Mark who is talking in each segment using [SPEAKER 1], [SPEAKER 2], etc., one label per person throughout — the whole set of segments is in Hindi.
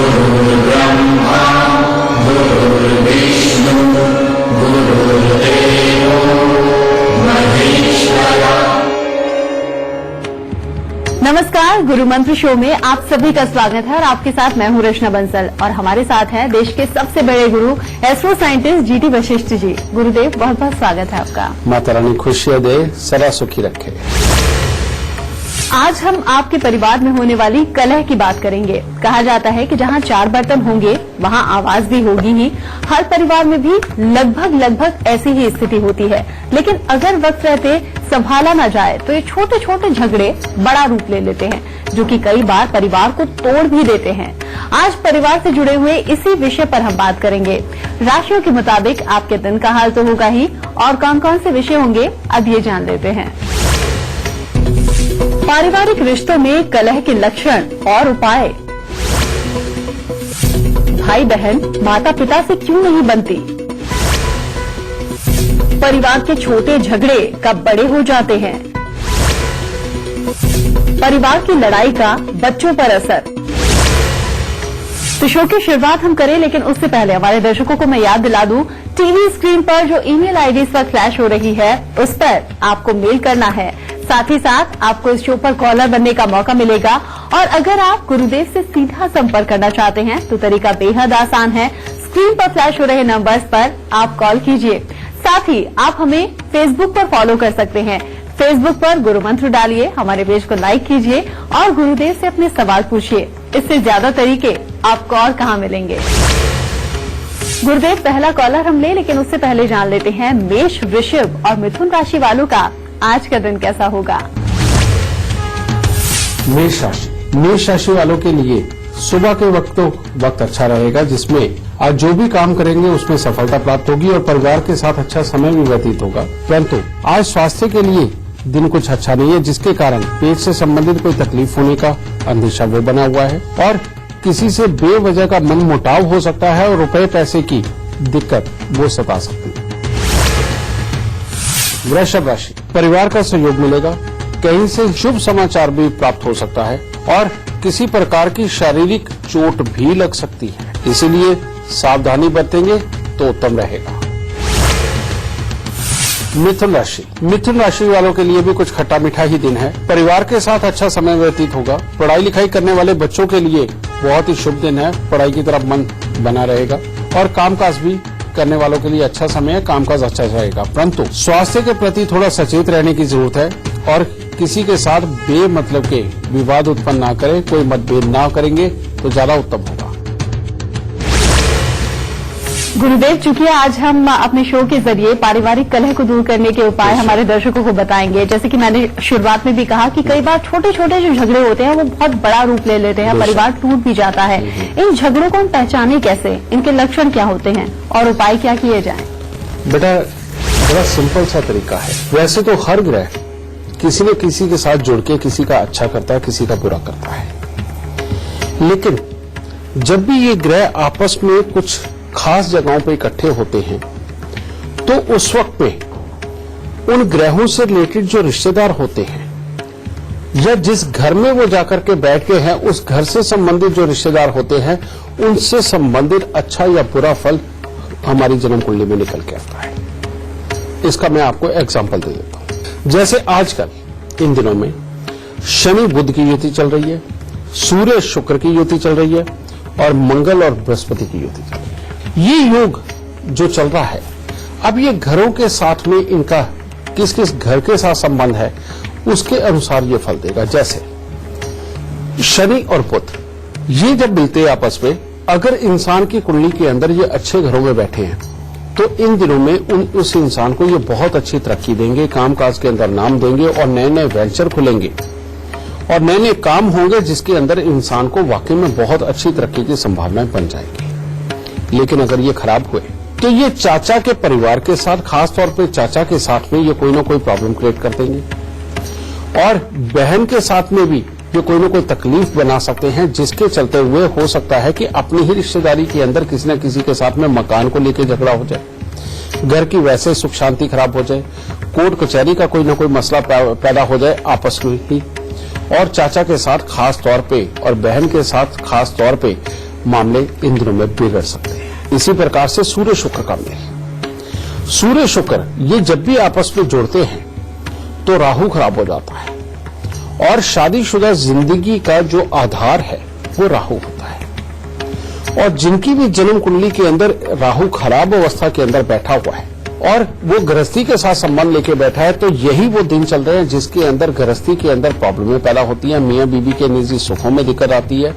[SPEAKER 1] गुरुर्ब्रह्मा गुरुर्विष्णु गुरुर्देवो महेश्वरा।
[SPEAKER 2] नमस्कार, गुरु मंत्र शो में आप सभी का स्वागत है और आपके साथ मैं हूं रचना बंसल और हमारे साथ हैं देश के सबसे बड़े गुरु astro scientist GT Vashishtha ji. गुरुदेव, बहुत बहुत स्वागत है आपका।
[SPEAKER 3] माता रानी खुशियां दे, सदा सुखी रखे।
[SPEAKER 2] आज हम आपके परिवार में होने वाली कलह की बात करेंगे। कहा जाता है कि जहां चार बर्तन होंगे वहां आवाज भी होगी ही। हर परिवार में भी लगभग ऐसी ही स्थिति होती है, लेकिन अगर वक्त रहते संभाला न जाए तो ये छोटे छोटे झगड़े बड़ा रूप ले लेते हैं, जो कि कई बार परिवार को तोड़ भी देते हैं। आज परिवार से जुड़े हुए इसी विषय पर हम बात करेंगे। राशियों के मुताबिक आपके दिन का हाल तो होगा ही, और कौन कौन से विषय होंगे अब ये जान लेते हैं। पारिवारिक रिश्तों में कलह के लक्षण और उपाय। भाई बहन माता पिता से क्यों नहीं बनती? परिवार के छोटे झगड़े कब बड़े हो जाते हैं? परिवार की लड़ाई का बच्चों पर असर। तो शो की शुरुआत हम करें, लेकिन उससे पहले हमारे दर्शकों को मैं याद दिला दूं, टीवी स्क्रीन पर जो ईमेल आईडी इस वक्त फ्लैश हो रही है उस पर आपको मेल करना है। साथ ही साथ आपको इस शो पर कॉलर बनने का मौका मिलेगा, और अगर आप गुरुदेव से सीधा संपर्क करना चाहते हैं तो तरीका बेहद आसान है। स्क्रीन पर फ्लैश हो रहे नंबर्स पर आप कॉल कीजिए। साथ ही आप हमें फेसबुक पर फॉलो कर सकते हैं। फेसबुक पर गुरु मंत्र डालिए, हमारे पेज को लाइक कीजिए और गुरुदेव से अपने सवाल पूछिए। इससे ज्यादा तरीके आपको और कहां मिलेंगे। गुरुदेव, पहला कॉलर हम ले, लेकिन उससे पहले जान लेते हैं मेष, वृषभ और मिथुन राशि वालों का आज का दिन कैसा होगा।
[SPEAKER 3] मेष राशि वालों के लिए सुबह के वक्त अच्छा रहेगा, जिसमें आज जो भी काम करेंगे उसमें सफलता प्राप्त होगी और परिवार के साथ अच्छा समय भी व्यतीत होगा। परंतु आज स्वास्थ्य के लिए दिन कुछ अच्छा नहीं है, जिसके कारण पेट से संबंधित कोई तकलीफ होने का अंदेशा वो बना हुआ है और किसी से बेवजह का मन मुटाव हो सकता है और रुपए पैसे की दिक्कत वो सता सकती है। वृषभ राशि, परिवार का सहयोग मिलेगा, कहीं से शुभ समाचार भी प्राप्त हो सकता है और किसी प्रकार की शारीरिक चोट भी लग सकती है, इसीलिए सावधानी बरतेंगे तो उत्तम रहेगा। मिथुन राशि वालों के लिए भी कुछ खट्टा मीठा ही दिन है। परिवार के साथ अच्छा समय व्यतीत होगा। पढ़ाई लिखाई करने वाले बच्चों के लिए बहुत ही शुभ दिन है। पढ़ाई की तरफ मन बना रहेगा और कामकाज भी करने वालों के लिए अच्छा समय है, कामकाज अच्छा जाएगा। परंतु स्वास्थ्य के प्रति थोड़ा सचेत रहने की जरूरत है और किसी के साथ बेमतलब के विवाद उत्पन्न ना करें, कोई मतभेद ना करेंगे तो ज्यादा उत्तम होगा।
[SPEAKER 2] गुरुदेव, चूंकि आज हम अपने शो के जरिए पारिवारिक कलह को दूर करने के उपाय हमारे दर्शकों को बताएंगे। जैसे कि मैंने शुरुआत में भी कहा कि कई बार छोटे छोटे जो झगड़े होते हैं वो बहुत बड़ा रूप ले लेते हैं, परिवार टूट भी जाता है। इन झगड़ों को हम पहचाने कैसे, इनके लक्षण क्या होते हैं और उपाय क्या किए जाएं?
[SPEAKER 3] बेटा, बड़ा सिंपल सा तरीका है। वैसे तो हर ग्रह किसी न किसी के साथ जुड़ के किसी का अच्छा करता है, किसी का बुरा करता है, लेकिन जब भी ये ग्रह आपस में कुछ खास जगहों पे इकट्ठे होते हैं तो उस वक्त में उन ग्रहों से रिलेटेड जो रिश्तेदार होते हैं या जिस घर में वो जाकर के बैठ के हैं उस घर से संबंधित जो रिश्तेदार होते हैं उनसे संबंधित अच्छा या बुरा फल हमारी जन्म कुंडली में निकल के आता है। इसका मैं आपको एग्जांपल दे देता हूं। जैसे आजकल इन दिनों में शनि बुध की युति चल रही है, सूर्य शुक्र की युति चल रही है और मंगल और बृहस्पति की युति चल रही है। ये योग जो चल रहा है, अब ये घरों के साथ में इनका किस किस घर के साथ संबंध है उसके अनुसार ये फल देगा। जैसे शनि और बुध ये जब मिलते हैं आपस में, अगर इंसान की कुंडली के अंदर ये अच्छे घरों में बैठे हैं तो इन दिनों में उस इंसान को ये बहुत अच्छी तरक्की देंगे, कामकाज के अंदर नाम देंगे और नए नए वेंचर खुलेंगे और नए नए काम होंगे जिसके अंदर इंसान को वाकई में बहुत अच्छी तरक्की की संभावनाएं बन जाएगी। लेकिन अगर ये खराब हुए तो ये चाचा के परिवार के साथ, खास तौर पे चाचा के साथ में ये कोई ना कोई प्रॉब्लम क्रिएट कर देंगे और बहन के साथ में भी ये कोई ना कोई तकलीफ बना सकते हैं, जिसके चलते हुए हो सकता है कि अपनी ही रिश्तेदारी के अंदर किसी न किसी के साथ में मकान को लेकर झगड़ा हो जाए, घर की वैसे सुख शांति खराब हो जाए, कोर्ट कचहरी का कोई ना कोई मसला पैदा हो जाए आपस में ही, और चाचा के साथ खास तौर पे और बहन के साथ खास तौर पे मामले इन दिनों में बिगड़ सकते हैं। इसी प्रकार से सूर्य शुक्र का मेल, सूर्य शुक्र ये जब भी आपस में जुड़ते हैं तो राहु खराब हो जाता है, और शादीशुदा जिंदगी का जो आधार है वो राहु होता है। और जिनकी भी जन्म कुंडली के अंदर राहु खराब अवस्था के अंदर बैठा हुआ है और वो गृहस्थी के साथ संबंध लेके बैठा है, तो यही वो दिन चल रहे हैं जिसके अंदर गृहस्थी के अंदर प्रॉब्लमें पैदा होती हैं, मियां बीबी के निजी सुखों में दिक्कत आती है,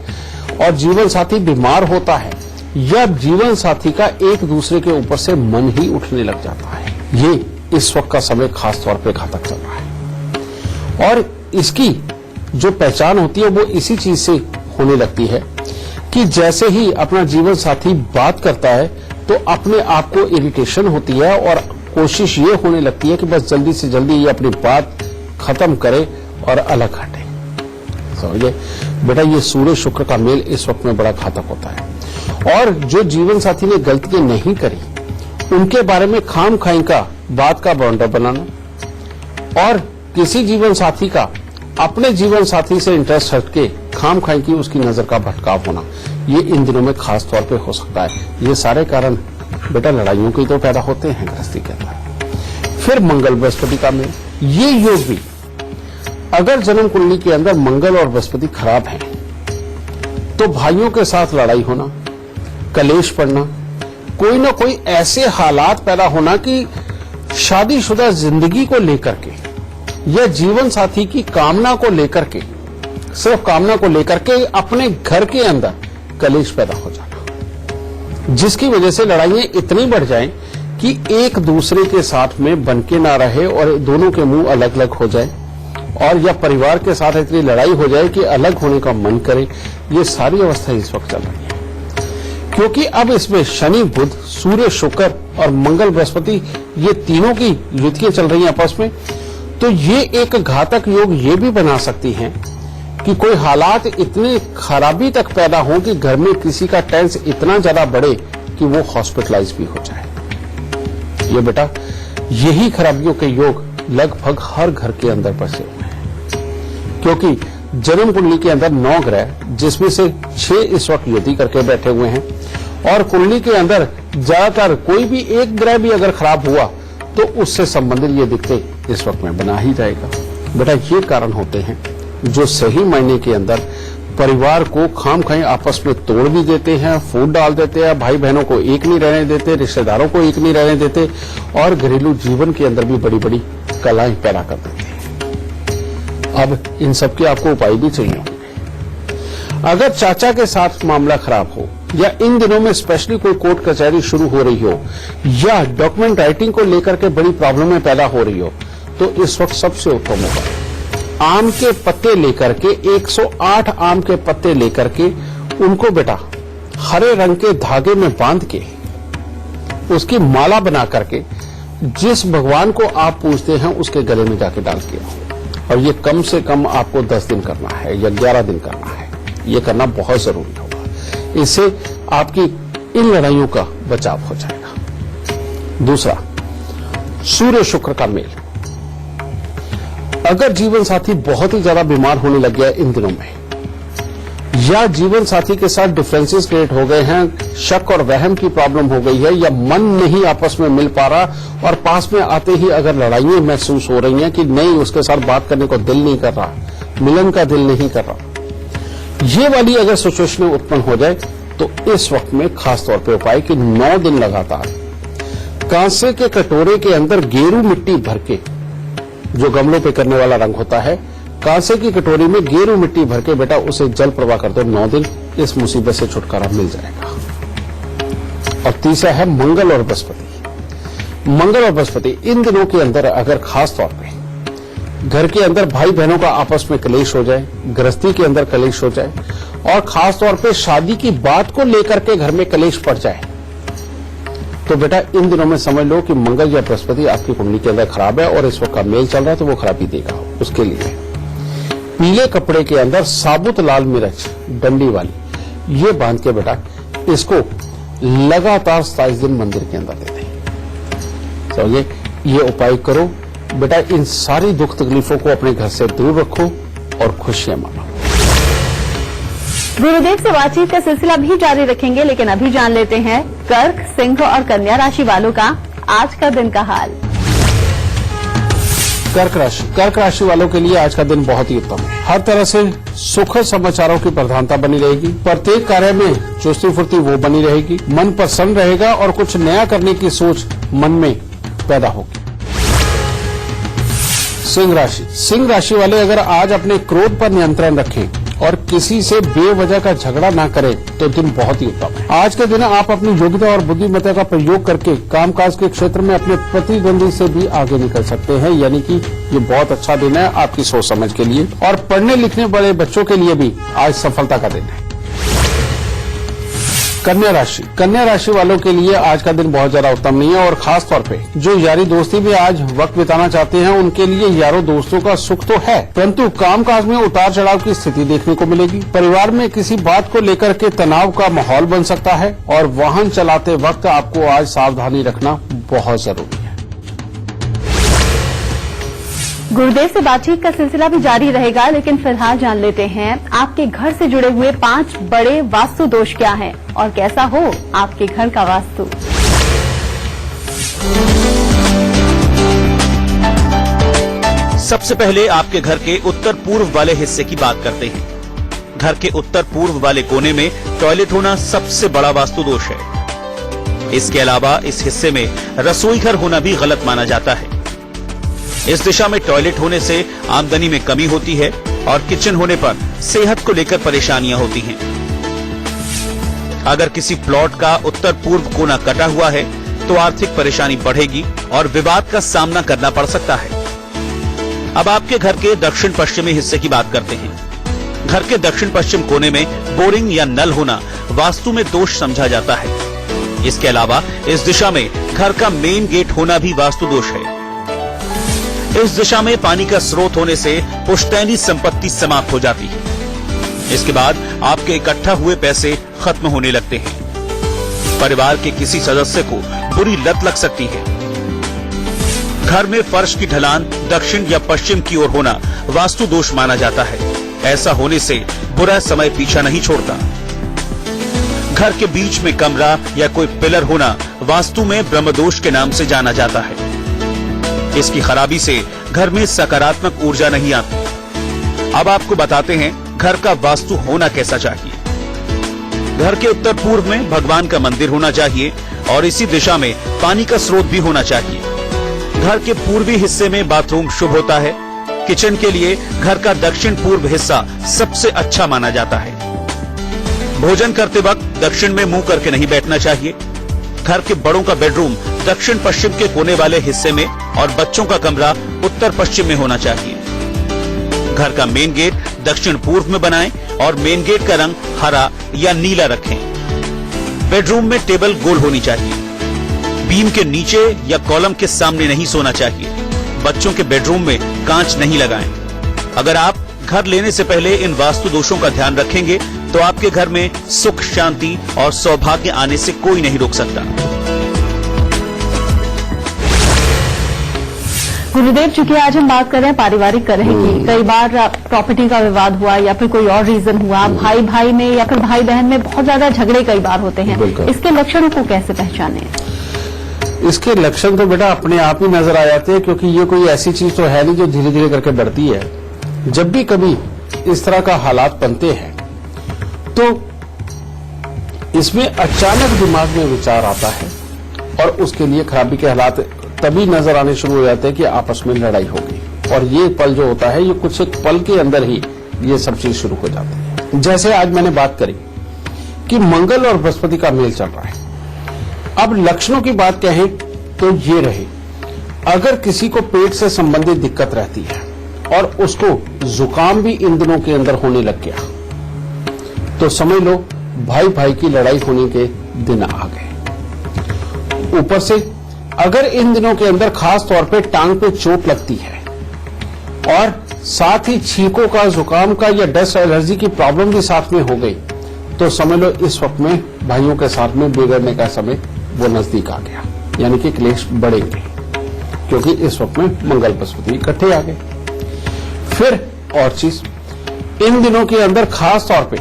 [SPEAKER 3] और जीवन साथी बीमार होता है या जीवन साथी का एक दूसरे के ऊपर से मन ही उठने लग जाता है। ये इस वक्त का समय खास तौर पे घातक चल रहा है, और इसकी जो पहचान होती है वो इसी चीज से होने लगती है कि जैसे ही अपना जीवन साथी बात करता है तो अपने आप को इरिटेशन होती है और कोशिश ये होने लगती है कि बस जल्दी से जल्दी ये अपनी बात खत्म करे और अलग हटे। समझे बेटा, ये सूर्य शुक्र का मेल इस वक्त में बड़ा घातक होता है। और जो जीवन साथी ने गलतियां नहीं करी उनके बारे में खाम खाई का बात का बाउंडर बनाना, और किसी जीवन साथी का अपने जीवन साथी से इंटरेस्ट हटके खाम खाई की उसकी नजर का भटकाव होना, ये इन दिनों में खास तौर पे हो सकता है। ये सारे कारण बेटा लड़ाइयों के तो पैदा होते हैं गृहस्थी के अंदर। फिर मंगल बृहस्पति का मेल, ये योग भी अगर जन्म कुंडली के अंदर मंगल और बृहस्पति खराब है तो भाइयों के साथ लड़ाई होना, कलेश पड़ना, कोई ना कोई ऐसे हालात पैदा होना कि शादीशुदा जिंदगी को लेकर के या जीवन साथी की कामना को लेकर के, सिर्फ कामना को लेकर के अपने घर के अंदर कलेश पैदा हो जाना, जिसकी वजह से लड़ाइयां इतनी बढ़ जाएं कि एक दूसरे के साथ में बनके ना रहे और दोनों के मुंह अलग अलग हो जाए, और या परिवार के साथ इतनी लड़ाई हो जाए कि अलग होने का मन करे। ये सारी अवस्था इस वक्त चल रही है, क्योंकि अब इसमें शनि बुध, सूर्य शुक्र और मंगल बृहस्पति ये तीनों की युतियां चल रही हैं आपस में। तो ये एक घातक योग ये भी बना सकती हैं कि कोई हालात इतने खराबी तक पैदा हो कि घर में किसी का टेंस इतना ज्यादा बढ़े कि वो हॉस्पिटलाइज भी हो जाए। ये बेटा यही खराबियों के योग लगभग हर घर के अंदर बसे हुए हैं, क्योंकि जन्म कुंडली के अंदर 9 ग्रह जिसमें से 6 इस वक्त युति करके बैठे हुए हैं, और कुंडली के अंदर ज्यादातर कोई भी एक ग्रह भी अगर खराब हुआ तो उससे संबंधित ये दिक्कतें इस वक्त में बना ही जाएगा। बेटा ये कारण होते हैं जो सही मायने के अंदर परिवार को खाम खाई आपस में तोड़ भी देते हैं, फूट डाल देते हैं, भाई बहनों को एक नहीं रहने देते, रिश्तेदारों को एक नहीं रहने देते, और घरेलू जीवन के अंदर भी बड़ी बड़ी कलाएं पैदा कर देते हैं। अब इन सब के आपको उपाय भी चाहिए होंगे। अगर चाचा के साथ मामला खराब हो, या इन दिनों में स्पेशली कोई कोर्ट कचहरी शुरू हो रही हो, या डॉक्यूमेंट राइटिंग को लेकर के बड़ी प्रॉब्लमें पैदा हो रही हो, तो इस वक्त सबसे उत्तम होगा आम के पत्ते लेकर के 108 आम के पत्ते लेकर के उनको बेटा हरे रंग के धागे में बांध के उसकी माला बना करके जिस भगवान को आप पूजते हैं उसके गले में जाके डाल के, और ये कम से कम आपको 10 दिन करना है या 11 दिन करना है। ये करना बहुत जरूरी होगा, इससे आपकी इन लड़ाइयों का बचाव हो जाएगा। दूसरा, सूर्य शुक्र का मेल। अगर जीवन साथी बहुत ही ज्यादा बीमार होने लग गया इन दिनों में, या जीवन साथी के साथ डिफरेंसेस क्रिएट हो गए हैं, शक और वहम की प्रॉब्लम हो गई है, या मन नहीं आपस में मिल पा रहा, और पास में आते ही अगर लड़ाइयां महसूस हो रही हैं कि नहीं उसके साथ बात करने को दिल नहीं कर रहा, मिलन का दिल नहीं कर रहा, ये वाली अगर सिचुएशन उत्पन्न हो जाए तो इस वक्त में खास तौर पे उपाय कि 9 दिन लगातार कांसे के कटोरे के अंदर गेरू मिट्टी भर के, जो गमलों पे करने वाला रंग होता है, कांसे की कटोरी में गेरू मिट्टी भर के बेटा उसे जल प्रवाह कर दो। 9 दिन इस मुसीबत से छुटकारा मिल जाएगा। और तीसरा है मंगल और बृहस्पति। मंगल और बृहस्पति इन दिनों के अंदर अगर खास तौर पे घर के अंदर भाई बहनों का आपस में कलेश हो जाए, गृहस्थी के अंदर कलेश हो जाए, और खास तौर पे शादी की बात को लेकर के घर में कलेश पड़ जाए, तो बेटा इन दिनों में समझ लो कि मंगल या बृहस्पति आपकी कुंडली के अंदर खराब है और इस वक्त का मेल चल रहा है, तो वो खराबी देगा। उसके लिए पीले कपड़े के अंदर साबुत लाल मिर्च डंडी वाली ये बांध के बेटा इसको लगातार 27 दिन मंदिर के अंदर देते हैं। तो ये उपाय करो बेटा, इन सारी दुख तकलीफों को अपने घर से दूर रखो और खुशियां मानो।
[SPEAKER 2] गुरुदेव से बातचीत का सिलसिला भी जारी रखेंगे, लेकिन अभी जान लेते हैं कर्क, सिंह और कन्या राशि वालों का आज का दिन का हाल।
[SPEAKER 3] कर्क राशि वालों के लिए आज का दिन बहुत ही उत्तम है। हर तरह से सुखद समाचारों की प्रधानता बनी रहेगी। प्रत्येक कार्य में चुस्ती फुर्ती वो बनी रहेगी। मन प्रसन्न रहेगा और कुछ नया करने की सोच मन में पैदा होगी। सिंह राशि वाले अगर आज अपने क्रोध पर नियंत्रण रखें और किसी से बेवजह का झगड़ा ना करें तो दिन बहुत ही उत्तम है। आज के दिन आप अपनी योग्यता और बुद्धिमत्ता का प्रयोग करके कामकाज के क्षेत्र में अपने प्रतिद्वंदी से भी आगे निकल सकते हैं, यानी कि ये बहुत अच्छा दिन है आपकी सोच समझ के लिए। और पढ़ने लिखने वाले बच्चों के लिए भी आज सफलता का दिन है। कन्या राशि वालों के लिए आज का दिन बहुत ज्यादा उत्तम नहीं है और खास तौर पे जो यारी दोस्ती में आज वक्त बिताना चाहते हैं उनके लिए यारों दोस्तों का सुख तो है, परंतु कामकाज में उतार चढ़ाव की स्थिति देखने को मिलेगी। परिवार में किसी बात को लेकर के तनाव का माहौल बन सकता है और वाहन चलाते वक्त आपको आज सावधानी रखना बहुत जरूरी है।
[SPEAKER 2] गुरुदेव से बातचीत का सिलसिला भी जारी रहेगा, लेकिन फिलहाल जान लेते हैं आपके घर से जुड़े हुए 5 बड़े वास्तु दोष क्या हैं और कैसा हो आपके घर का वास्तु।
[SPEAKER 1] सबसे पहले आपके घर के उत्तर पूर्व वाले हिस्से की बात करते हैं। घर के उत्तर पूर्व वाले कोने में टॉयलेट होना सबसे बड़ा वास्तु दोष है। इसके अलावा इस हिस्से में रसोई घर होना भी गलत माना जाता है। इस दिशा में टॉयलेट होने से आमदनी में कमी होती है और किचन होने पर सेहत को लेकर परेशानियां होती हैं। अगर किसी प्लॉट का उत्तर पूर्व कोना कटा हुआ है तो आर्थिक परेशानी बढ़ेगी और विवाद का सामना करना पड़ सकता है। अब आपके घर के दक्षिण पश्चिमी हिस्से की बात करते हैं। घर के दक्षिण पश्चिम कोने में बोरिंग या नल होना वास्तु में दोष समझा जाता है। इसके अलावा इस दिशा में घर का मेन गेट होना भी वास्तु दोष है। इस दिशा में पानी का स्रोत होने से पुश्तैनी संपत्ति समाप्त हो जाती है। इसके बाद आपके इकट्ठा हुए पैसे खत्म होने लगते हैं। परिवार के किसी सदस्य को बुरी लत लग सकती है। घर में फर्श की ढलान दक्षिण या पश्चिम की ओर होना वास्तु दोष माना जाता है। ऐसा होने से बुरा समय पीछा नहीं छोड़ता। घर के बीच में कमरा या कोई पिलर होना वास्तु में ब्रह्मदोष के नाम से जाना जाता है। इसकी खराबी से घर में सकारात्मक ऊर्जा नहीं आती। अब आपको बताते हैं घर का वास्तु होना कैसा चाहिए। घर के उत्तर पूर्व में भगवान का मंदिर होना चाहिए और इसी दिशा में पानी का स्रोत भी होना चाहिए। घर के पूर्वी हिस्से में बाथरूम शुभ होता है। किचन के लिए घर का दक्षिण पूर्व हिस्सा सबसे अच्छा माना जाता है। भोजन करते वक्त दक्षिण में मुंह करके नहीं बैठना चाहिए। घर के बड़ों का बेडरूम दक्षिण पश्चिम के कोने वाले हिस्से में और बच्चों का कमरा उत्तर पश्चिम में होना चाहिए। घर का मेन गेट दक्षिण पूर्व में बनाएं और मेन गेट का रंग हरा या नीला रखें। बेडरूम में टेबल गोल होनी चाहिए। बीम के नीचे या कॉलम के सामने नहीं सोना चाहिए। बच्चों के बेडरूम में कांच नहीं लगाएं। अगर आप घर लेने से पहले इन वास्तु दोषों का ध्यान रखेंगे तो आपके घर में सुख, शांति और सौभाग्य आने से कोई नहीं रोक सकता।
[SPEAKER 2] गुरुदेव, चूंकि आज हम बात कर रहे हैं पारिवारिक कलह की, कई बार प्रॉपर्टी का विवाद हुआ या फिर कोई और रीजन हुआ, भाई भाई में या फिर भाई बहन में बहुत ज्यादा झगड़े कई बार होते हैं। इसके लक्षणों को कैसे पहचाने?
[SPEAKER 3] इसके लक्षण तो बेटा अपने आप ही नजर आ जाते हैं, क्योंकि ये कोई ऐसी चीज तो है नहीं जो धीरे धीरे करके बढ़ती है। जब भी कभी इस तरह का हालात बनते हैं तो इसमें अचानक दिमाग में विचार आता है और उसके लिए खराबी के हालात तभी नजर आने शुरू हो जाते हैं कि आपस में लड़ाई होगी। और ये पल जो होता है ये कुछ एक पल के अंदर ही ये सब चीज शुरू हो जाती है। जैसे आज मैंने बात करी कि मंगल और बृहस्पति का मेल चल रहा है। अब लक्षणों की बात कहें तो ये रहे, अगर किसी को पेट से संबंधित दिक्कत रहती है और उसको जुकाम भी इन दिनों के अंदर होने लग गया तो समझ लो भाई भाई की लड़ाई होने के दिन आ गए। ऊपर से अगर इन दिनों के अंदर खास तौर पे टांग पे चोट लगती है और साथ ही छींकों का, जुकाम का या डस्ट एलर्जी की प्रॉब्लम भी साथ में हो गई तो समझ लो इस वक्त में भाइयों के साथ में बिगड़ने का समय वो नजदीक आ गया, यानी कि क्लेश बढ़ेंगे, क्योंकि इस वक्त में मंगल बृहस्पति इकट्ठे आ गए। फिर और चीज, इन दिनों के अंदर खास तौर पे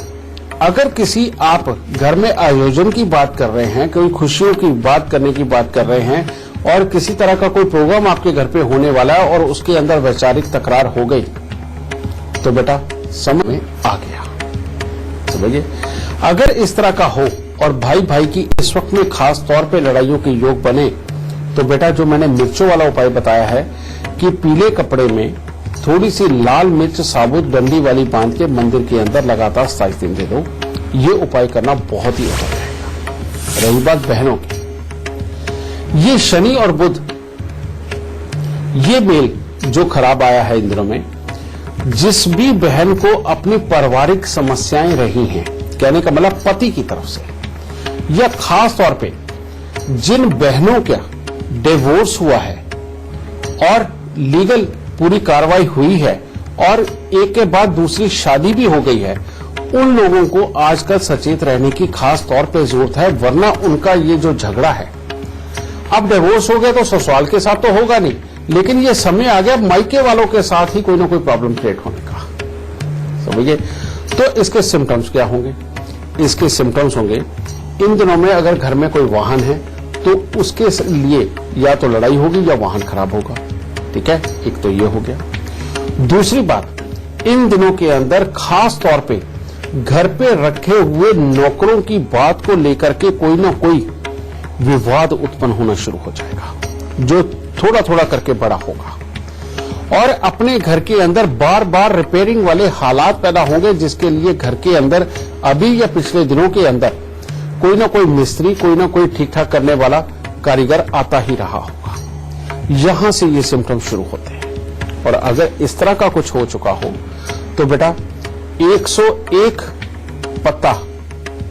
[SPEAKER 3] अगर किसी आप घर में आयोजन की बात कर रहे हैं, कोई खुशियों की बात करने की बात कर रहे हैं और किसी तरह का कोई प्रोग्राम आपके घर पे होने वाला है और उसके अंदर वैचारिक तकरार हो गई, तो बेटा समय में आ गया। समझिए, अगर इस तरह का हो और भाई भाई की इस वक्त में खास तौर पे लड़ाइयों के योग बने, तो बेटा जो मैंने मिर्चों वाला उपाय बताया है कि पीले कपड़े में थोड़ी सी लाल मिर्च साबुत डंडी वाली बांध के मंदिर के अंदर लगातार 27 दिन दे दो, ये उपाय करना बहुत ही अच्छा रहेगा। रही बात बहनों की, ये शनि और बुध ये मेल जो खराब आया है इन दिनों में, जिस भी बहन को अपनी पारिवारिक समस्याएं रही हैं, कहने का मतलब पति की तरफ से, या खास तौर पे जिन बहनों का डिवोर्स हुआ है और लीगल पूरी कार्रवाई हुई है और एक के बाद दूसरी शादी भी हो गई है, उन लोगों को आजकल सचेत रहने की खास तौर पे जरूरत है, वरना उनका ये जो झगड़ा है, अब डिवोर्स हो गया तो ससुराल के साथ तो होगा नहीं, लेकिन ये समय आ गया मायके वालों के साथ ही कोई ना कोई प्रॉब्लम क्रिएट होने का। समझिए, तो इसके सिम्टम्स क्या होंगे? इसके सिम्टम्स होंगे इन दिनों में अगर घर में कोई वाहन है तो उसके लिए या तो लड़ाई होगी या वाहन खराब होगा। ठीक है, एक तो ये हो गया। दूसरी बात, इन दिनों के अंदर खास तौर पे घर पे रखे हुए नौकरों की बात को लेकर के कोई ना कोई विवाद उत्पन्न होना शुरू हो जाएगा, जो थोड़ा थोड़ा करके बड़ा होगा, और अपने घर के अंदर बार बार रिपेयरिंग वाले हालात पैदा होंगे, जिसके लिए घर के अंदर अभी या पिछले दिनों के अंदर कोई ना कोई मिस्त्री, कोई ना कोई ठीक ठाक करने वाला कारीगर आता ही रहा होगा। यहां से ये सिम्टम्स शुरू होते हैं। और अगर इस तरह का कुछ हो चुका हो तो बेटा 101 पत्ता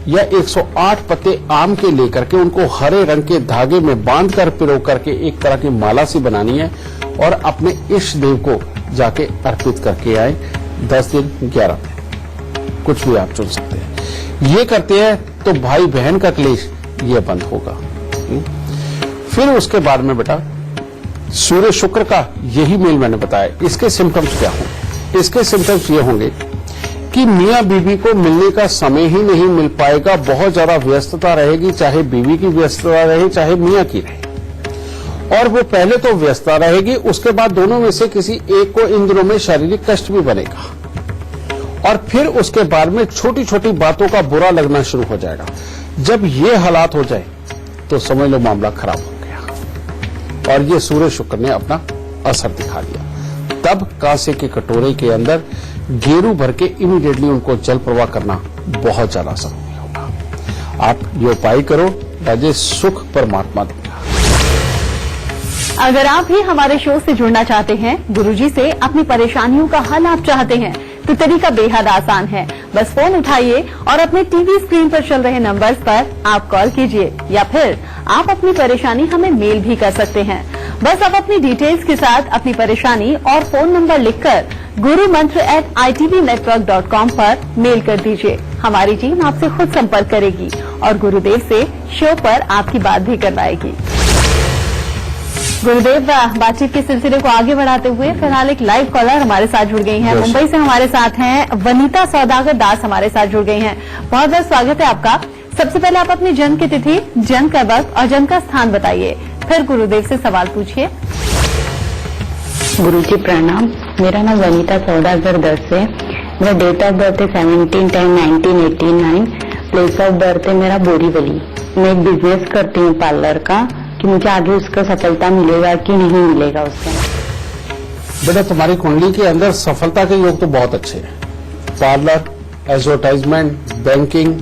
[SPEAKER 3] या 108 पत्ते आम के लेकर के उनको हरे रंग के धागे में बांध कर पिरो करके एक तरह की माला सी बनानी है और अपने इष्ट देव को जाके अर्पित करके आए। 10 दिन 11 दिन कुछ भी आप चुन सकते हैं। ये करते हैं तो भाई बहन का क्लेश ये बंद होगा। फिर उसके बाद में बेटा सूर्य शुक्र का यही मेल मैंने बताया। इसके सिम्टम्स क्या होंगे? इसके सिम्टम्स ये होंगे कि मियां बीवी को मिलने का समय ही नहीं मिल पाएगा, बहुत ज्यादा व्यस्तता रहेगी, चाहे बीवी की व्यस्तता रहे चाहे मियां की रहे, और वो पहले तो व्यस्तता रहेगी, उसके बाद दोनों में से किसी एक को इन दिनों में शारीरिक कष्ट भी बनेगा, और फिर उसके बाद में छोटी छोटी बातों का बुरा लगना शुरू हो जाएगा। जब ये हालात हो जाए तो समझ लो मामला खराब हो गया और ये सूर्य शुक्र ने अपना असर दिखा दिया। तब कांसे के कटोरे के अंदर गेरू भर के इमीडिएटली उनको जल प्रवाह करना बहुत ज्यादा जरूरी होगा। आप ये उपाय करो, राजेश सुख परमात्मा देगा।
[SPEAKER 2] अगर आप भी हमारे शो से जुड़ना चाहते हैं, गुरुजी से अपनी परेशानियों का हल आप चाहते हैं, तो तरीका बेहद आसान है। बस फोन उठाइए और अपने टीवी स्क्रीन पर चल रहे नंबर्स पर आप कॉल कीजिए, या फिर आप अपनी परेशानी हमें मेल भी कर सकते हैं। बस आप अपनी डिटेल्स के साथ अपनी परेशानी और फोन नंबर लिखकर gurumantra@itbnetwork.com पर मेल कर दीजिए। हमारी टीम आपसे खुद संपर्क करेगी और गुरुदेव से शो पर आपकी बात भी करवाएगी। गुरुदेव, बातचीत के सिलसिले को आगे बढ़ाते हुए फिलहाल एक लाइव कॉलर हमारे साथ जुड़ गई हैं। मुंबई से हमारे साथ हैं वनीता सौदागर दास, हमारे साथ जुड़ गई हैं। बहुत बहुत स्वागत है आपका। सबसे पहले आप अपनी जन्म की तिथि, जन्म का वक्त और जन्म का स्थान बताइए, फिर गुरुदेव से सवाल पूछिए।
[SPEAKER 4] गुरुजी प्रणाम, मेरा नाम वनीता सौदागर दास है। मेरा डेट ऑफ बर्थ है 17/10/1989। प्लेस ऑफ बर्थ है मेरा बोरीवली। मैं एक बिजनेस करती हूँ पार्लर का, कि मुझे आगे उसका सफलता मिलेगा कि नहीं मिलेगा उसका।
[SPEAKER 3] बेटा तुम्हारी कुंडली के अंदर सफलता के योग तो बहुत अच्छे हैं। पार्लर, एडवर्टाइजमेंट, बैंकिंग,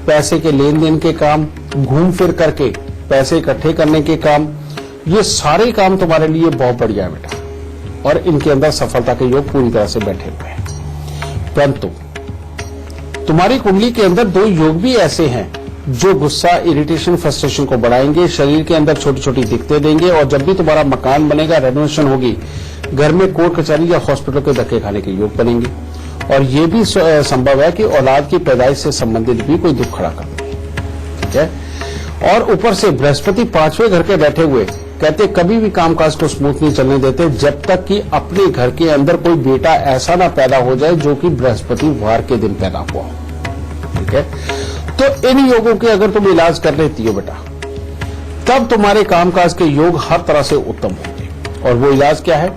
[SPEAKER 3] पैसे के लेन देन के काम, घूम फिर करके पैसे इकट्ठे करने के काम, ये सारे काम तुम्हारे लिए बहुत बढ़िया है बेटा, और इनके अंदर सफलता के योग पूरी तरह से बैठे हुए हैं। परंतु तुम्हारी कुंडली के अंदर 2 योग भी ऐसे हैं जो गुस्सा, इरिटेशन, फ्रस्ट्रेशन को बढ़ाएंगे, शरीर के अंदर छोटी छोटी दिक्कतें देंगे, और जब भी तुम्हारा मकान बनेगा, रेनोवेशन होगी, घर में कोर्ट कचहरी या हॉस्पिटल के धक्के खाने के योग बनेंगे। और ये भी संभव है कि औलाद की पैदाइश से संबंधित भी कोई दुख खड़ा कर दे। ठीक है, और ऊपर से बृहस्पति 5वें घर के बैठे हुए कहते कभी भी कामकाज को स्मूथ नहीं चलने देते जब तक कि अपने घर के अंदर कोई बेटा ऐसा ना पैदा हो जाए जो कि बृहस्पति वार के दिन पैदा हुआ हो। ठीक है। तो इन योगों के अगर तुम इलाज कर लेती हो बेटा, तब तुम्हारे कामकाज के योग हर तरह से उत्तम होंगे। और वो इलाज क्या है?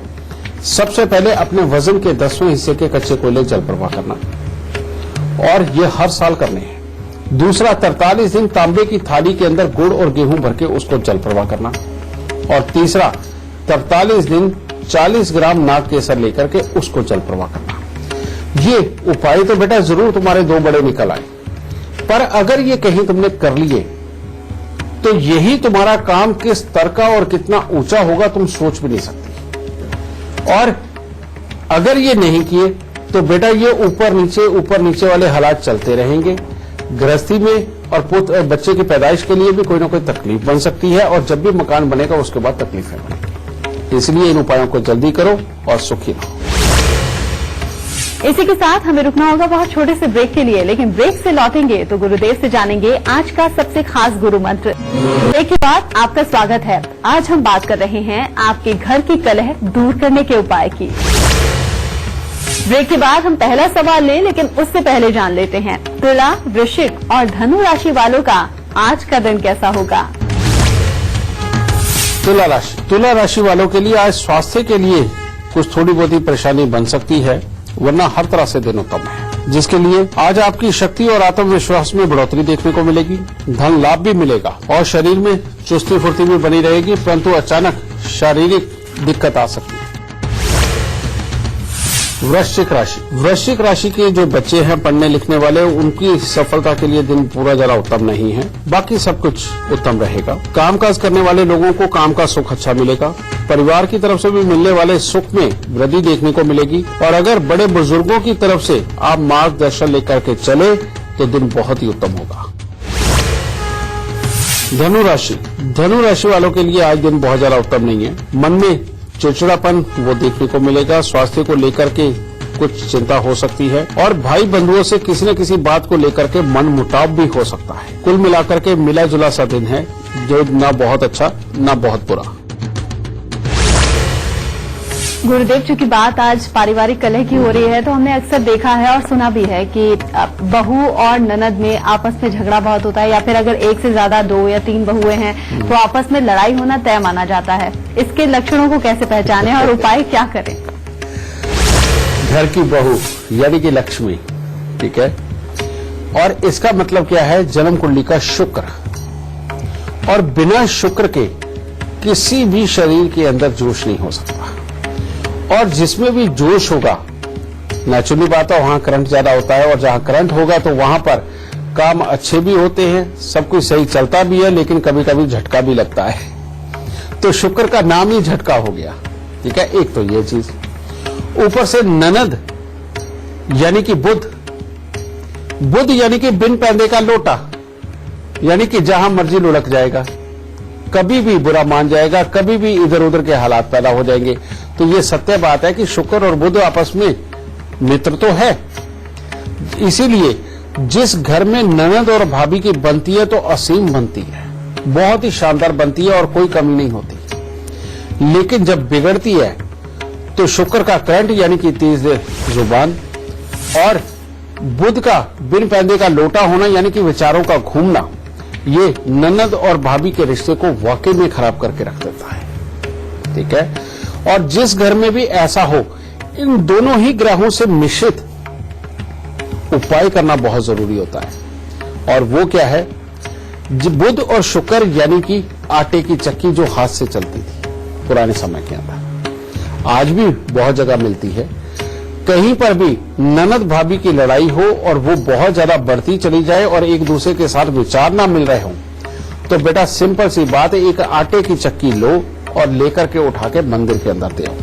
[SPEAKER 3] सबसे पहले अपने वजन के 10वें हिस्से के कच्चे कोयले जल प्रवाह करना, और ये हर साल करने हैं। दूसरा, 43 दिन तांबे की थाली के अंदर गुड़ और गेहूं भर के उसको जल प्रवाह करना। और तीसरा, 43 दिन 40 ग्राम नाग केसर लेकर के उसको जल प्रवाह करना। ये उपाय तो बेटा जरूर तुम्हारे 2 बड़े निकल आए, पर अगर ये कहीं तुमने कर लिए तो यही तुम्हारा काम किस स्तर का और कितना ऊंचा होगा तुम सोच भी नहीं सकती। और अगर ये नहीं किए तो बेटा ये ऊपर नीचे वाले हालात चलते रहेंगे। गृहस्थी में और बच्चे की पैदाइश के लिए भी कोई ना कोई तकलीफ बन सकती है, और जब भी मकान बनेगा उसके बाद तकलीफें बनेंगी। इसलिए इन उपायों को जल्दी करो और सुखी रहो।
[SPEAKER 2] इसी के साथ हमें रुकना होगा बहुत छोटे से ब्रेक के लिए, लेकिन ब्रेक से लौटेंगे तो गुरुदेव से जानेंगे आज का सबसे खास गुरु मंत्र। ब्रेक के बाद आपका स्वागत है। आज हम बात कर रहे हैं आपके घर की कलह दूर करने के उपाय की। ब्रेक के बाद हम पहला सवाल लें, लेकिन उससे पहले जान लेते हैं तुला, वृश्चिक और धनु राशि वालों का आज का दिन कैसा होगा।
[SPEAKER 3] तुला राशि वालों के लिए आज स्वास्थ्य के लिए कुछ थोड़ी बहुत ही परेशानी बन सकती है, वरना हर तरह से दिन उत्तम है, जिसके लिए आज आपकी शक्ति और आत्मविश्वास में बढ़ोतरी देखने को मिलेगी। धन लाभ भी मिलेगा और शरीर में चुस्ती फुर्ती भी बनी रहेगी, परंतु अचानक शारीरिक दिक्कत आ सकती है। वृश्चिक राशि के जो बच्चे हैं, पढ़ने लिखने वाले, उनकी सफलता के लिए दिन पूरा जरा उत्तम नहीं है, बाकी सब कुछ उत्तम रहेगा। कामकाज करने वाले लोगों को काम का सुख अच्छा मिलेगा। परिवार की तरफ से भी मिलने वाले सुख में वृद्धि देखने को मिलेगी, और अगर बड़े बुजुर्गों की तरफ से आप मार्गदर्शन लेकर के चले तो दिन बहुत ही उत्तम होगा। धनु राशि वालों के लिए आज दिन बहुत ज्यादा उत्तम नहीं है। मन में चिड़चिड़ापन वो देखने को मिलेगा। स्वास्थ्य को लेकर के कुछ चिंता हो सकती है, और भाई बंधुओं से किसी न किसी बात को लेकर के मन मुटाव भी हो सकता है। कुल मिलाकर के मिला जुला सा दिन है, जो ना बहुत अच्छा ना बहुत बुरा।
[SPEAKER 2] गुरुदेव, चूंकि बात आज पारिवारिक कलह की हो रही है, तो हमने अक्सर देखा है और सुना भी है कि बहू और ननद में आपस में झगड़ा बहुत होता है, या फिर अगर एक से ज्यादा 2 या 3 बहुएं हैं तो आपस में लड़ाई होना तय माना जाता है। इसके लक्षणों को कैसे पहचानें और उपाय क्या करें?
[SPEAKER 3] घर की बहू यानी कि लक्ष्मी, ठीक है, और इसका मतलब क्या है? जन्म कुंडली का शुक्र, और बिना शुक्र के किसी भी शरीर के अंदर जोश नहीं हो सकता। और जिसमें भी जोश होगा, नेचुरली बात है, वहां करंट ज्यादा होता है, और जहां करंट होगा तो वहां पर काम अच्छे भी होते हैं, सब कुछ सही चलता भी है, लेकिन कभी कभी झटका भी लगता है। तो शुक्र का नाम ही झटका हो गया, ठीक है। एक तो ये चीज, ऊपर से ननद यानी कि बुध यानी कि बिन पैंदे का लोटा, यानी कि जहां मर्जी लुढ़क जाएगा, कभी भी बुरा मान जाएगा, कभी भी इधर उधर के हालात पैदा हो जाएंगे। तो ये सत्य बात है कि शुक्र और बुध आपस में मित्र तो है। इसीलिए जिस घर में ननद और भाभी की बनती है तो असीम बनती है, बहुत ही शानदार बनती है और कोई कमी नहीं होती। लेकिन जब बिगड़ती है तो शुक्र का करंट यानी कि तेज जुबान, और बुध का बिन पैंदे का लोटा होना यानी कि विचारों का घूमना, ये ननद और भाभी के रिश्ते को वाकई में खराब करके रख देता है, ठीक है। और जिस घर में भी ऐसा हो, इन दोनों ही ग्रहों से मिश्रित उपाय करना बहुत जरूरी होता है। और वो क्या है? बुध और शुक्र यानी कि आटे की चक्की जो हाथ से चलती थी पुराने समय के अंदर, आज भी बहुत जगह मिलती है। कहीं पर भी ननद भाभी की लड़ाई हो और वो बहुत ज्यादा बढ़ती चली जाए और एक दूसरे के साथ विचार ना मिल रहे हो, तो बेटा सिंपल सी बात है, एक आटे की चक्की लो और लेकर के उठा के मंदिर के अंदर दे आओ।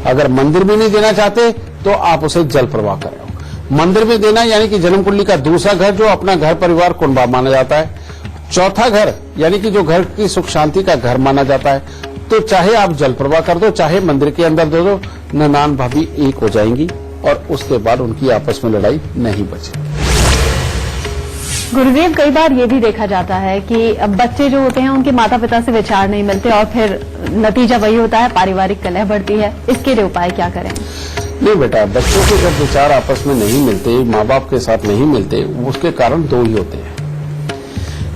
[SPEAKER 3] अगर मंदिर में नहीं देना चाहते तो आप उसे जल प्रवाह करो। मंदिर में देना यानी कि जन्म कुंडली का दूसरा घर, जो अपना घर परिवार कुंडा माना जाता है। चौथा घर यानी कि जो घर की सुख शांति का घर माना जाता है, तो चाहे आप जल प्रवाह कर दो, चाहे मंदिर के अंदर दे दो, ननान भाभी एक हो जाएंगी और उसके बाद उनकी आपस में लड़ाई नहीं बचेगी।
[SPEAKER 2] गुरुदेव, कई बार ये भी देखा जाता है कि बच्चे जो होते हैं उनके माता पिता से विचार नहीं मिलते और फिर नतीजा वही होता है, पारिवारिक कलह बढ़ती है। इसके लिए उपाय क्या करें?
[SPEAKER 3] नहीं बेटा, बच्चों के जब विचार आपस में नहीं मिलते, माँ बाप के साथ नहीं मिलते, उसके कारण दो ही होते हैं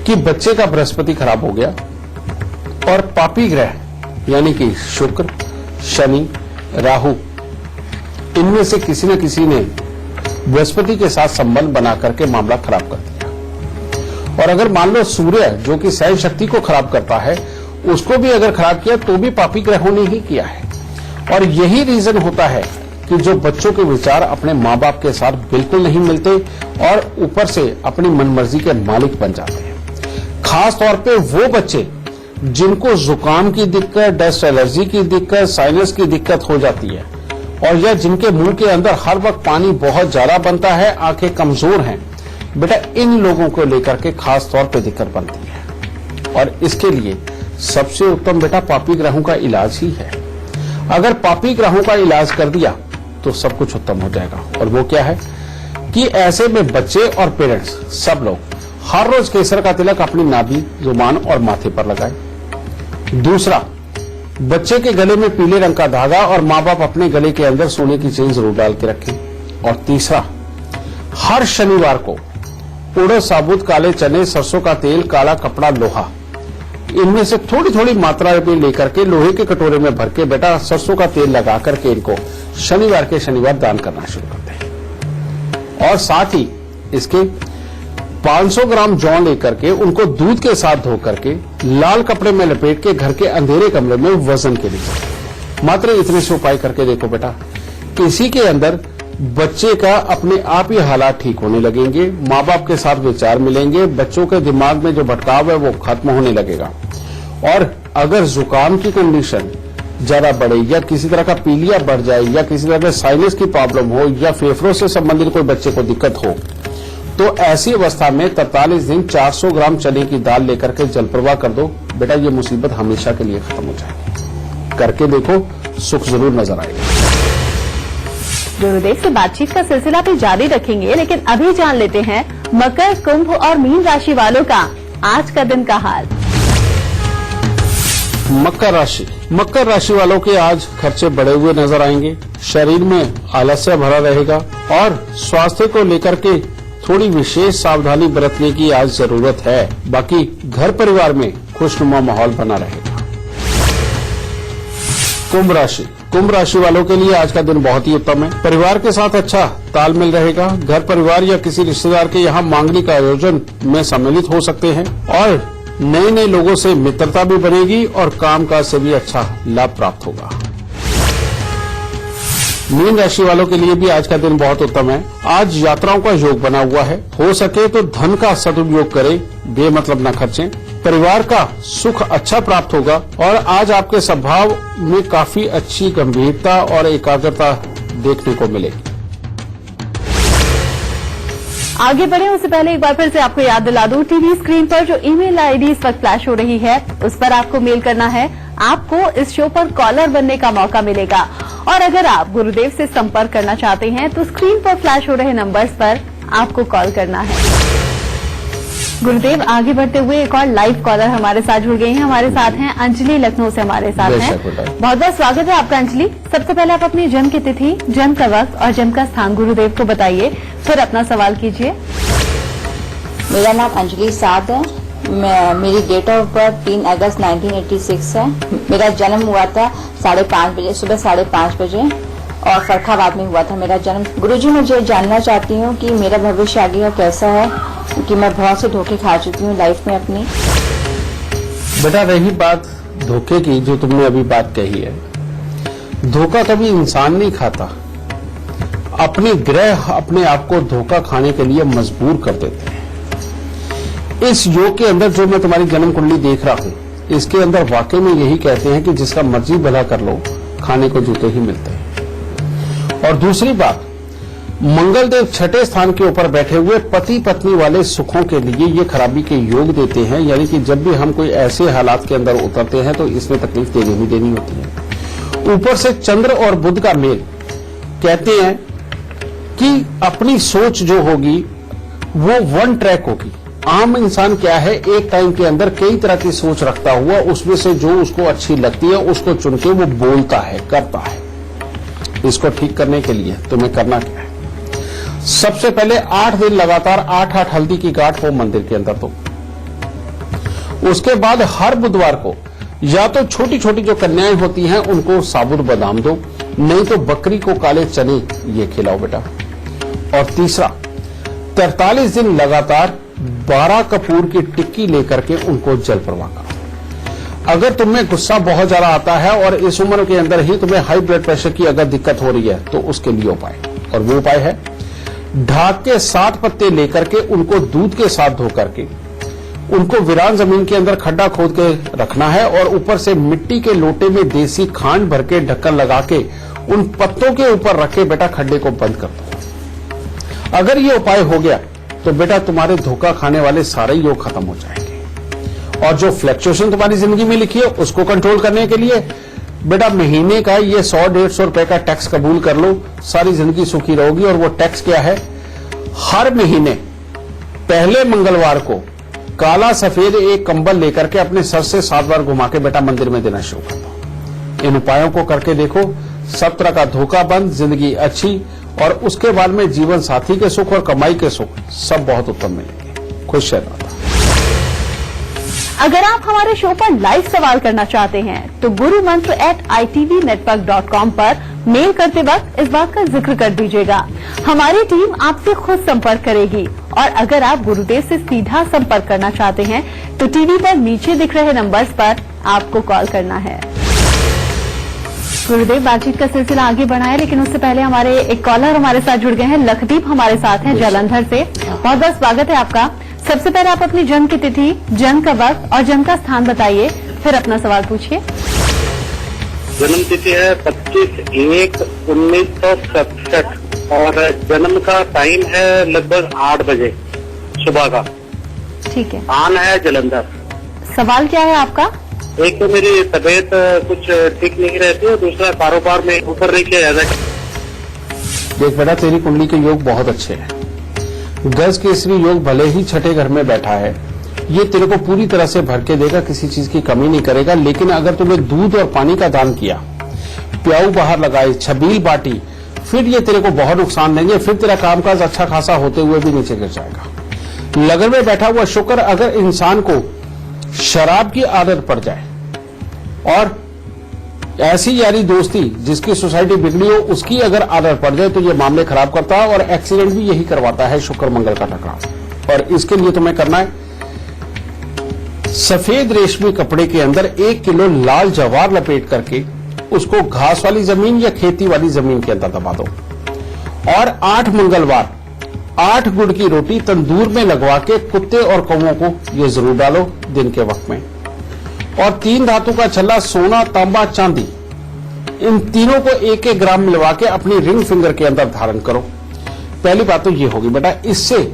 [SPEAKER 3] कि बच्चे का बृहस्पति खराब हो गया और पापी ग्रह यानी कि शुक्र, शनि, राहु, इनमें से किसी न किसी ने बृहस्पति के साथ संबंध बना करके मामला खराब कर दिया। और अगर मान लो सूर्य जो कि सहन शक्ति को खराब करता है, उसको भी अगर खराब किया तो भी पापी ग्रहों ने ही किया है। और यही रीजन होता है कि जो बच्चों के विचार अपने माँ बाप के साथ बिल्कुल नहीं मिलते और ऊपर से अपनी मनमर्जी के मालिक बन जाते हैं। खास तौर पे वो बच्चे जिनको जुकाम की दिक्कत, डस्ट एलर्जी की दिक्कत, साइनस की दिक्कत हो जाती है और या जिनके मुंह के अंदर हर वक्त पानी बहुत ज्यादा बनता है, आंखें कमजोर हैं, बेटा इन लोगों को लेकर के खास तौर पे दिक्कत बनती है। और इसके लिए सबसे उत्तम बेटा पापी ग्रहों का इलाज ही है। अगर पापी ग्रहों का इलाज कर दिया तो सब कुछ उत्तम हो जाएगा। और वो क्या है कि ऐसे में बच्चे और पेरेंट्स सब लोग हर रोज केसर का तिलक अपनी नाभि, जुबान और माथे पर लगाएं। दूसरा, बच्चे के गले में पीले रंग का धागा और माँ बाप अपने गले के अंदर सोने की चेन जरूर डाल के रखें। और तीसरा, हर शनिवार को उड़द, साबुत काले चने, सरसों का तेल, काला कपड़ा, लोहा, इनमें से थोड़ी थोड़ी मात्रा में लेकर के लोहे के कटोरे में भर के बेटा सरसों का तेल लगा करके इनको शनिवार के शनिवार दान करना शुरू करते हैं। और साथ ही इसके 500 ग्राम जौ लेकर के उनको दूध के साथ धो करके लाल कपड़े में लपेट के घर के अंधेरे कमरे में वजन के लिए मात्र इतने से उपाय करके देखो बेटा, इसी के अंदर बच्चे का अपने आप ही हालात ठीक होने लगेंगे, माँ बाप के साथ विचार मिलेंगे, बच्चों के दिमाग में जो भटकाव है वो खत्म होने लगेगा। और अगर जुकाम की कंडीशन ज्यादा बढ़े या किसी तरह का पीलिया बढ़ जाए या किसी तरह के साइनस की प्रॉब्लम हो या फेफड़ों से संबंधित कोई बच्चे को दिक्कत हो, तो ऐसी अवस्था में 43 दिन 400 ग्राम चने की दाल लेकर के जल प्रवाह कर दो बेटा, ये मुसीबत हमेशा के लिए खत्म हो जाएगी। करके देखो, सुख जरूर नजर आएगा।
[SPEAKER 2] गुरुदेव से बातचीत का सिलसिला भी जारी रखेंगे, लेकिन अभी जान लेते हैं मकर, कुंभ और मीन राशि वालों का आज का दिन का हाल।
[SPEAKER 3] मकर राशि वालों के आज खर्चे बढ़े हुए नजर आएंगे, शरीर में आलस्य भरा रहेगा और स्वास्थ्य को लेकर के थोड़ी विशेष सावधानी बरतने की आज जरूरत है। बाकी घर परिवार में खुशनुमा माहौल बना रहेगा। कुंभ राशि वालों के लिए आज का दिन बहुत ही उत्तम है। परिवार के साथ अच्छा तालमेल रहेगा। घर परिवार या किसी रिश्तेदार के यहाँ मांगलिक आयोजन में सम्मिलित हो सकते हैं और नए लोगों से मित्रता भी बनेगी और कामकाज से भी अच्छा लाभ प्राप्त होगा। मीन राशि वालों के लिए भी आज का दिन बहुत उत्तम है। आज यात्राओं का योग बना हुआ है। हो सके तो धन का सदुपयोग करें, बेमतलब न खर्चें। परिवार का सुख अच्छा प्राप्त होगा और आज आपके स्वभाव में काफी अच्छी गंभीरता और एकाग्रता देखने को मिलेगी।
[SPEAKER 2] आगे बढ़े उससे पहले एक बार फिर से आपको याद दिला दूं, टीवी स्क्रीन पर जो ईमेल आईडी इस वक्त फ्लैश हो रही है उस पर आपको मेल करना है। आपको इस शो पर कॉलर बनने का मौका मिलेगा। और अगर आप गुरुदेव से संपर्क करना चाहते हैं तो स्क्रीन पर फ्लैश हो रहे नंबर्स पर आपको कॉल करना है। गुरुदेव, आगे बढ़ते हुए एक और लाइव कॉलर हमारे साथ जुड़ गए हैं। हमारे साथ हैं अंजलि, लखनऊ से हमारे साथ हैं। बहुत बहुत स्वागत है आपका अंजलि। सबसे पहले आप अपनी जन्म की तिथि, जन्म का वक्त और जन्म का स्थान गुरुदेव को बताइए, फिर अपना सवाल कीजिए।
[SPEAKER 5] मेरा नाम अंजलि साध है। मेरी डेट ऑफ बर्थ 3 अगस्त 1986 है। मेरा जन्म हुआ था 5:30 बजे, सुबह 5:30 बजे और फरखाबाद में हुआ था मेरा जन्म। गुरुजी, मुझे जानना चाहती हूँ कि मेरा भविष्य आगे का कैसा है, क्योंकि मैं बहुत से धोखे खा चुकी हूँ लाइफ में अपनी।
[SPEAKER 3] बेटा, रही बात धोखे की, जो तुमने अभी बात कही है, धोखा कभी इंसान नहीं खाता, अपने ग्रह अपने आप को धोखा खाने के लिए मजबूर कर देते हैं। इस योग के अंदर जो मैं तुम्हारी जन्म कुंडली देख रहा हूँ, इसके अंदर वाकई में यही कहते हैं कि जिसका मर्जी भला कर लो, खाने को जूते ही मिलते हैं। और दूसरी बात, मंगल देव 6ठे स्थान के ऊपर बैठे हुए पति पत्नी वाले सुखों के लिए ये खराबी के योग देते हैं। यानी कि जब भी हम कोई ऐसे हालात के अंदर उतरते हैं तो इसमें तकलीफ देनी ही देनी होती है। ऊपर से चंद्र और बुध का मेल कहते हैं कि अपनी सोच जो होगी वो वन ट्रैक होगी। आम इंसान क्या है, एक टाइम के अंदर कई तरह की सोच रखता हुआ उसमें से जो उसको अच्छी लगती है उसको चुन के वो बोलता है, करता है। इसको ठीक करने के लिए तुम्हें करना क्या है, सबसे पहले 8 दिन लगातार 8 हल्दी की गांठ हो मंदिर के अंदर दो। उसके बाद हर बुधवार को या तो छोटी छोटी जो कन्याएं होती हैं उनको साबुत बादाम दो, नहीं तो बकरी को काले चने ये खिलाओ बेटा। और तीसरा, 43 दिन लगातार 12 कपूर की टिक्की लेकर के उनको जल प्रवाह करो। अगर तुम्हें गुस्सा बहुत ज्यादा आता है और इस उम्र के अंदर ही तुम्हें हाई ब्लड प्रेशर की अगर दिक्कत हो रही है तो उसके लिए उपाय, और वो उपाय है ढाक के 7 पत्ते लेकर के उनको दूध के साथ धो करके उनको वीरान जमीन के अंदर खड्डा खोद के रखना है और ऊपर से मिट्टी के लोटे में देसी खांड भर के ढक्कन लगा के उन पत्तों के ऊपर रख के बेटा खड्डे को बंद कर दो। अगर ये उपाय हो गया तो बेटा तुम्हारे धोखा खाने वाले सारे योग खत्म हो जाएंगे। और जो फ्लक्चुएशन तुम्हारी जिंदगी में लिखी है उसको कंट्रोल करने के लिए बेटा महीने का ये 100-150 रुपए का टैक्स कबूल कर लो, सारी जिंदगी सुखी रहोगी। और वो टैक्स क्या है, हर महीने पहले मंगलवार को काला सफेद एक कंबल लेकर के अपने सर से 7 बार घुमा के बेटा मंदिर में देना शुरू कर दो। इन उपायों को करके देखो, सब तरह का धोखा बंद, जिंदगी अच्छी, और उसके बाद में जीवन साथी के सुख और कमाई के सुख सब बहुत उत्तम मिलेंगे। खुश रहना।
[SPEAKER 2] अगर आप हमारे शो पर लाइव सवाल करना चाहते हैं तो गुरु मंत्र @itvnetwork.com पर मेल करते वक्त इस बात का जिक्र कर दीजिएगा। हमारी टीम आपसे खुद संपर्क करेगी। और अगर आप गुरुदेव से सीधा संपर्क करना चाहते हैं तो टीवी पर नीचे दिख रहे नंबर्स पर आपको कॉल करना है। गुरुदेव, बातचीत का सिलसिला आगे बढ़ाए, लेकिन उससे पहले हमारे एक कॉलर हमारे साथ जुड़ गए हैं। लखदीप हमारे साथ हैं जलंधर से। बहुत बहुत स्वागत है आपका। सबसे पहले आप अपनी जन्म की तिथि, जन्म का वक्त और जन्म का स्थान बताइए, फिर अपना सवाल पूछिए।
[SPEAKER 6] जन्म तिथि है 25/1/1967 और जन्म का टाइम है लगभग 8 बजे सुबह का।
[SPEAKER 2] ठीक है।
[SPEAKER 6] स्थान है जलंधर।
[SPEAKER 2] सवाल क्या है आपका?
[SPEAKER 6] एक तो मेरी तबीयत कुछ ठीक नहीं रहती है, दूसरा कारोबार में ऊपर नीचे ज्यादा।
[SPEAKER 3] देख बेटा, तेरी कुंडली के योग बहुत अच्छे हैं। गज केसरी योग भले ही छठे घर में बैठा है, ये तेरे को पूरी तरह से भर के देगा, किसी चीज की कमी नहीं करेगा। लेकिन अगर तुमने दूध और पानी का दान किया, प्याऊ बाहर लगाई, छबील बांटी, फिर ये तेरे को बहुत नुकसान देंगे। फिर तेरा कामकाज अच्छा खासा होते हुए भी नीचे गिर जाएगा। लगन में बैठा हुआ शुक्र अगर इंसान को शराब की आदत पड़ जाए और ऐसी यारी दोस्ती जिसकी सोसाइटी बिगड़ी हो उसकी अगर आदत पड़ जाए तो ये मामले खराब करता है। और एक्सीडेंट भी यही करवाता है, शुक्र मंगल का टकराव। और इसके लिए तुम्हें करना है, सफेद रेशमी कपड़े के अंदर 1 किलो लाल जवार लपेट करके उसको घास वाली जमीन या खेती वाली जमीन के अंदर दबा दो। और 8 मंगलवार 8 गुड़ की रोटी तंदूर में लगवा के कुत्ते और कौवों को ये जरूर डालो दिन के वक्त में। और 3 धातु का छल्ला, सोना, तांबा, चांदी, इन तीनों को 1-1 ग्राम मिलवा के अपनी रिंग फिंगर के अंदर धारण करो। पहली बात तो ये होगी बेटा, इससे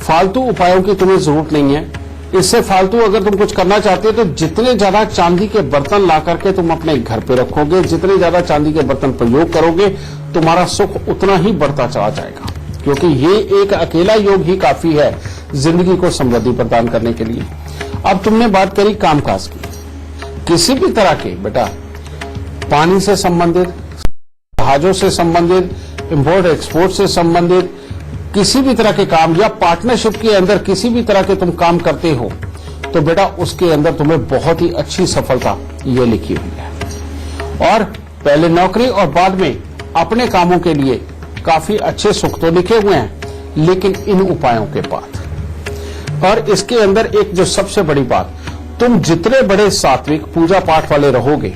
[SPEAKER 3] फालतू उपायों की तुम्हें जरूरत नहीं है। इससे फालतू अगर तुम कुछ करना चाहते हो तो जितने ज्यादा चांदी के बर्तन ला करके तुम अपने घर पे रखोगे, जितने ज्यादा चांदी के बर्तन प्रयोग करोगे, तुम्हारा सुख उतना ही बढ़ता चला जाएगा। क्योंकि ये एक अकेला योग ही काफी है जिंदगी को समृद्धि प्रदान करने के लिए। अब तुमने बात करी कामकाज की, किसी भी तरह के बेटा पानी से संबंधित, जहाजों से संबंधित, इंपोर्ट एक्सपोर्ट से संबंधित किसी भी तरह के काम या पार्टनरशिप के अंदर किसी भी तरह के तुम काम करते हो तो बेटा उसके अंदर तुम्हें बहुत ही अच्छी सफलता ये लिखी हुई है। और पहले नौकरी और बाद में अपने कामों के लिए काफी अच्छे सुख तो लिखे हुए हैं, लेकिन इन उपायों के बाद। और इसके अंदर एक जो सबसे बड़ी बात, तुम जितने बड़े सात्विक पूजा पाठ वाले रहोगे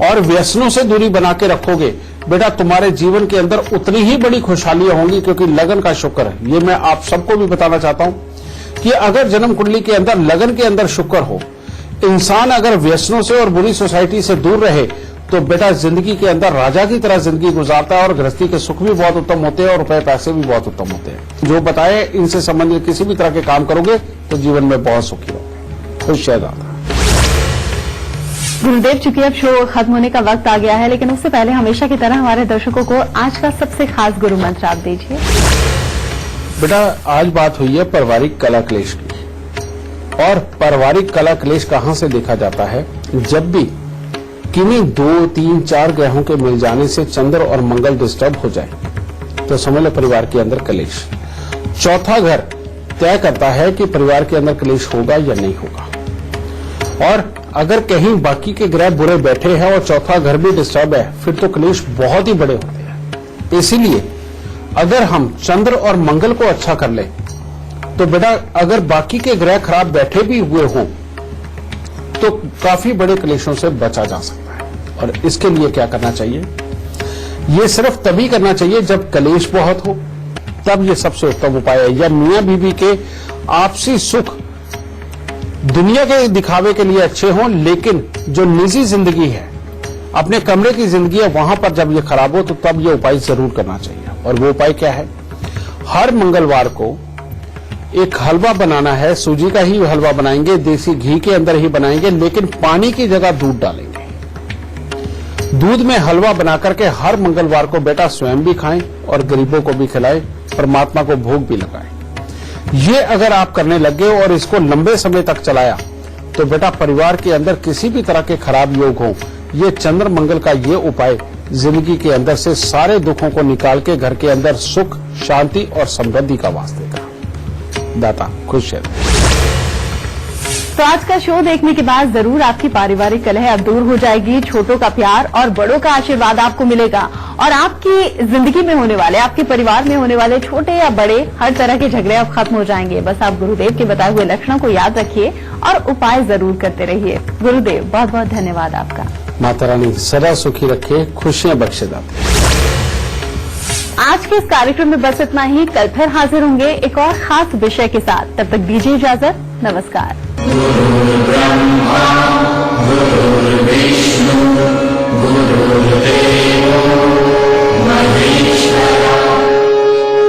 [SPEAKER 3] और व्यसनों से दूरी बना के रखोगे बेटा, तुम्हारे जीवन के अंदर उतनी ही बड़ी खुशहालियां होंगी। क्योंकि लगन का शुक्र है, ये मैं आप सबको भी बताना चाहता हूं कि अगर जन्म कुंडली के अंदर लगन के अंदर शुक्र हो, इंसान अगर व्यसनों से और बुरी सोसाइटी से दूर रहे तो बेटा जिंदगी के अंदर राजा की तरह जिंदगी गुजारता है और गृहस्थी के सुख भी बहुत उत्तम होते हैं और रुपए पैसे भी बहुत उत्तम होते हैं। जो बताए इनसे संबंधित किसी भी तरह के काम करोगे तो जीवन में बहुत सुखी रहोगे। खुश रहना।
[SPEAKER 2] गुरुदेव, चूंकि अब शो खत्म होने का वक्त आ गया है, लेकिन उससे पहले हमेशा की तरह हमारे दर्शकों को आज का सबसे खास गुरु मंत्र आप दीजिए।
[SPEAKER 3] बेटा आज बात हुई है पारिवारिक कला क्लेश की। और पारिवारिक कला क्लेश कहां से देखा जाता है, जब भी किन्हीं 2, 3, 4 ग्रहों के मिल जाने से चंद्र और मंगल डिस्टर्ब हो जाए तो समझ लो परिवार के अंदर कलेश। चौथा घर तय करता है कि परिवार के अंदर कलेश होगा या नहीं होगा। और अगर कहीं बाकी के ग्रह बुरे बैठे हैं और चौथा घर भी डिस्टर्ब है, फिर तो कलेश बहुत ही बड़े होते हैं। इसीलिए अगर हम चंद्र और मंगल को अच्छा कर ले तो बेटा अगर बाकी के ग्रह खराब बैठे भी हुए हों तो काफी बड़े कलेशों से बचा जा सकता है। और इसके लिए क्या करना चाहिए? ये सिर्फ तभी करना चाहिए जब कलेश बहुत हो, तब ये सबसे उत्तम उपाय है। या मियां बीवी के आपसी सुख दुनिया के दिखावे के लिए अच्छे हों, लेकिन जो निजी जिंदगी है, अपने कमरे की जिंदगी है, वहां पर जब ये खराब हो तो तब ये उपाय जरूर करना चाहिए। और वो उपाय क्या है? हर मंगलवार को एक हलवा बनाना है। सूजी का ही हलवा बनाएंगे, देसी घी के अंदर ही बनाएंगे, लेकिन पानी की जगह दूध डालेंगे। दूध में हलवा बनाकर के हर मंगलवार को बेटा स्वयं भी खाएं और गरीबों को भी खिलाएं, परमात्मा को भोग भी लगाएं। ये अगर आप करने लगे और इसको लंबे समय तक चलाया तो बेटा परिवार के अंदर किसी भी तरह के खराब योग हो, ये चंद्र मंगल का ये उपाय जिंदगी के अंदर से सारे दुखों को निकाल के घर के अंदर सुख, शांति और समृद्धि का वास देगा। दाता खुश है।
[SPEAKER 2] तो आज का शो देखने के बाद जरूर आपकी पारिवारिक कलह अब दूर हो जाएगी, छोटों का प्यार और बड़ों का आशीर्वाद आपको मिलेगा और आपकी जिंदगी में होने वाले, आपके परिवार में होने वाले छोटे या बड़े हर तरह के झगड़े अब खत्म हो जाएंगे। बस आप गुरुदेव के बताए हुए लक्षणों को याद रखिए और उपाय जरूर करते रहिए। गुरुदेव बहुत बहुत धन्यवाद आपका।
[SPEAKER 3] माता रानी सदा सुखी रखे, खुशियां बख्शे दाते।
[SPEAKER 2] आज के इस कार्यक्रम में बस इतना ही। कल फिर हाजिर होंगे एक और खास विषय के साथ। तब तक दीजिए इजाजत। नमस्कार।
[SPEAKER 7] गुरुर्ब्रह्मा गुरुर्विष्णु गुरुर्देव